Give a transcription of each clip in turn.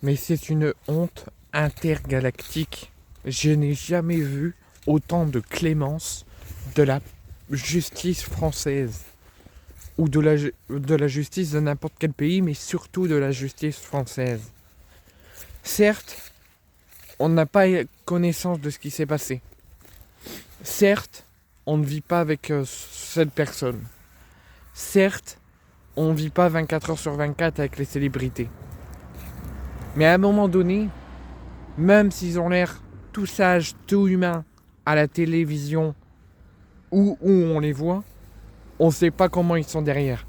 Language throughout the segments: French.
Mais c'est une honte intergalactique. Je n'ai jamais vu autant de clémence de la justice française ou de la justice de n'importe quel pays, mais surtout de la justice française. Certes, on n'a pas connaissance de ce qui s'est passé. Certes, on ne vit pas avec cette personne. Certes, on ne vit pas 24 heures sur 24 avec les célébrités. Mais à un moment donné, même s'ils ont l'air tout sages, tout humains à la télévision ou où on les voit, on ne sait pas comment ils sont derrière.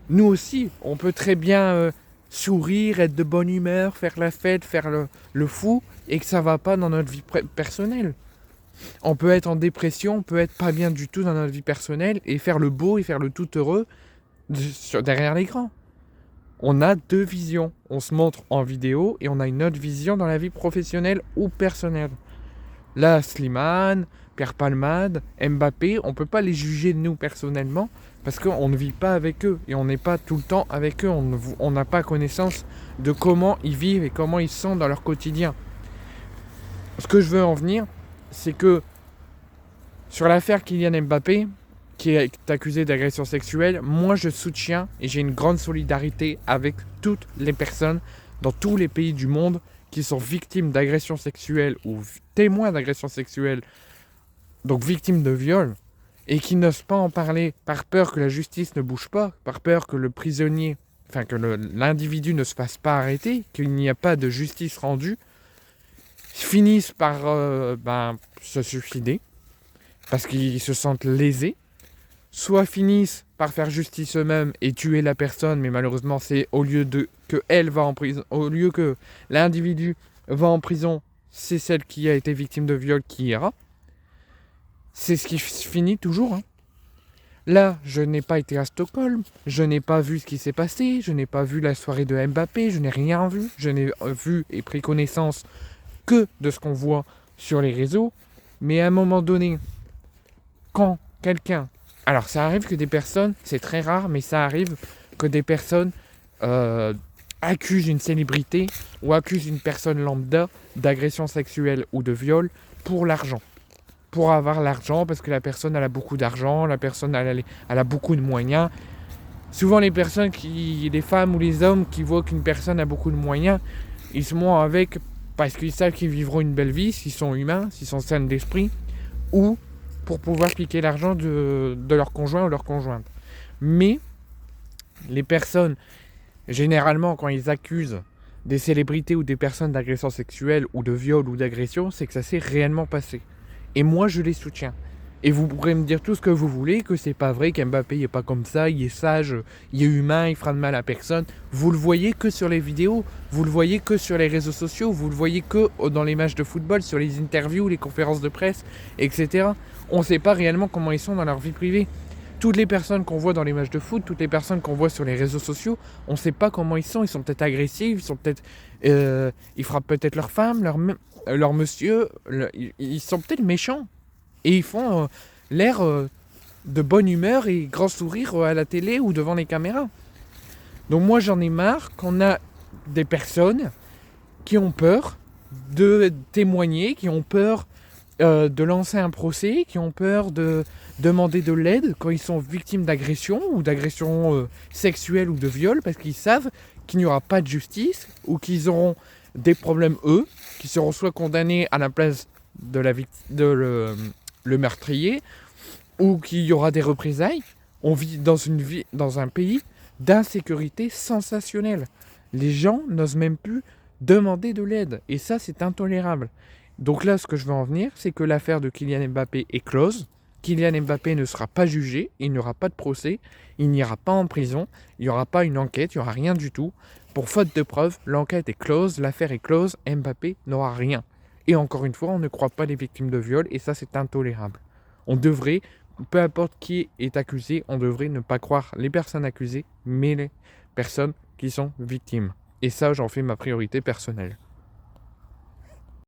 Nous aussi, on peut très bien sourire, être de bonne humeur, faire la fête, faire le fou, et que ça va pas dans notre vie personnelle. On peut être en dépression, on peut être pas bien du tout dans notre vie personnelle, et faire le beau et faire le tout heureux derrière l'écran. On a deux visions. On se montre en vidéo et on a une autre vision dans la vie professionnelle ou personnelle. Là, Slimane, Pierre Palmade, Mbappé, on ne peut pas les juger nous personnellement parce qu'on ne vit pas avec eux et on n'est pas tout le temps avec eux. On n'a pas connaissance de comment ils vivent et comment ils sont dans leur quotidien. Ce que je veux en venir, c'est que sur l'affaire Kylian Mbappé, qui est accusé d'agression sexuelle, moi je soutiens et j'ai une grande solidarité avec toutes les personnes dans tous les pays du monde qui sont victimes d'agression sexuelle ou témoins d'agression sexuelle, donc victimes de viol, et qui n'osent pas en parler par peur que la justice ne bouge pas, par peur que le prisonnier, enfin que l'individu ne se fasse pas arrêter, qu'il n'y a pas de justice rendue, finissent par se suicider parce qu'ils se sentent lésés, soit finissent par faire justice eux-mêmes et tuer la personne, mais malheureusement c'est au lieu que elle va en prison, au lieu que l'individu va en prison, c'est celle qui a été victime de viol qui ira. C'est ce qui finit toujours. Là, je n'ai pas été à Stockholm, je n'ai pas vu ce qui s'est passé, je n'ai pas vu la soirée de Mbappé, je n'ai rien vu, je n'ai vu et pris connaissance que de ce qu'on voit sur les réseaux. Mais à un moment donné, quand quelqu'un... Alors ça arrive que des personnes, c'est très rare, mais ça arrive que des personnes accusent une célébrité ou accusent une personne lambda d'agression sexuelle ou de viol pour l'argent. Pour avoir l'argent, parce que la personne elle a beaucoup d'argent, la personne elle a beaucoup de moyens. Souvent les femmes ou les hommes qui voient qu'une personne a beaucoup de moyens, ils se montrent avec parce qu'ils savent qu'ils vivront une belle vie, s'ils sont humains, s'ils sont sains d'esprit, ou pour pouvoir piquer l'argent de leur conjoint ou leur conjointe. Mais les personnes, généralement, quand ils accusent des célébrités ou des personnes d'agression sexuelle ou de viol ou d'agression, c'est que ça s'est réellement passé. Et moi, je les soutiens. Et vous pourrez me dire tout ce que vous voulez, que c'est pas vrai, qu'Mbappé il est pas comme ça, il est sage, il est humain, il fera de mal à personne. Vous le voyez que sur les vidéos, vous le voyez que sur les réseaux sociaux, vous le voyez que dans les matchs de football, sur les interviews, les conférences de presse, etc. On ne sait pas réellement comment ils sont dans leur vie privée. Toutes les personnes qu'on voit dans les matchs de foot, toutes les personnes qu'on voit sur les réseaux sociaux, on ne sait pas comment ils sont peut-être agressifs, ils frappent peut-être leur femme, leur monsieur, ils sont peut-être méchants. Et ils font l'air de bonne humeur et grand sourire à la télé ou devant les caméras. Donc moi j'en ai marre qu'on a des personnes qui ont peur de témoigner, qui ont peur de lancer un procès, qui ont peur de demander de l'aide quand ils sont victimes d'agression ou d'agression sexuelle ou de viol, parce qu'ils savent qu'il n'y aura pas de justice ou qu'ils auront des problèmes eux, qui seront soit condamnés à la place de le meurtrier, ou qu'il y aura des représailles. On vit dans un pays d'insécurité sensationnelle. Les gens n'osent même plus demander de l'aide. Et ça, c'est intolérable. Donc là, ce que je veux en venir, c'est que l'affaire de Kylian Mbappé est close. Kylian Mbappé ne sera pas jugé, il n'y aura pas de procès, il n'ira pas en prison, il n'y aura pas une enquête, il n'y aura rien du tout. Pour faute de preuves, l'enquête est close, l'affaire est close, Mbappé n'aura rien. Et encore une fois, on ne croit pas les victimes de viol, et ça, c'est intolérable. On devrait, peu importe qui est accusé, on devrait ne pas croire les personnes accusées, mais les personnes qui sont victimes. Et ça, j'en fais ma priorité personnelle.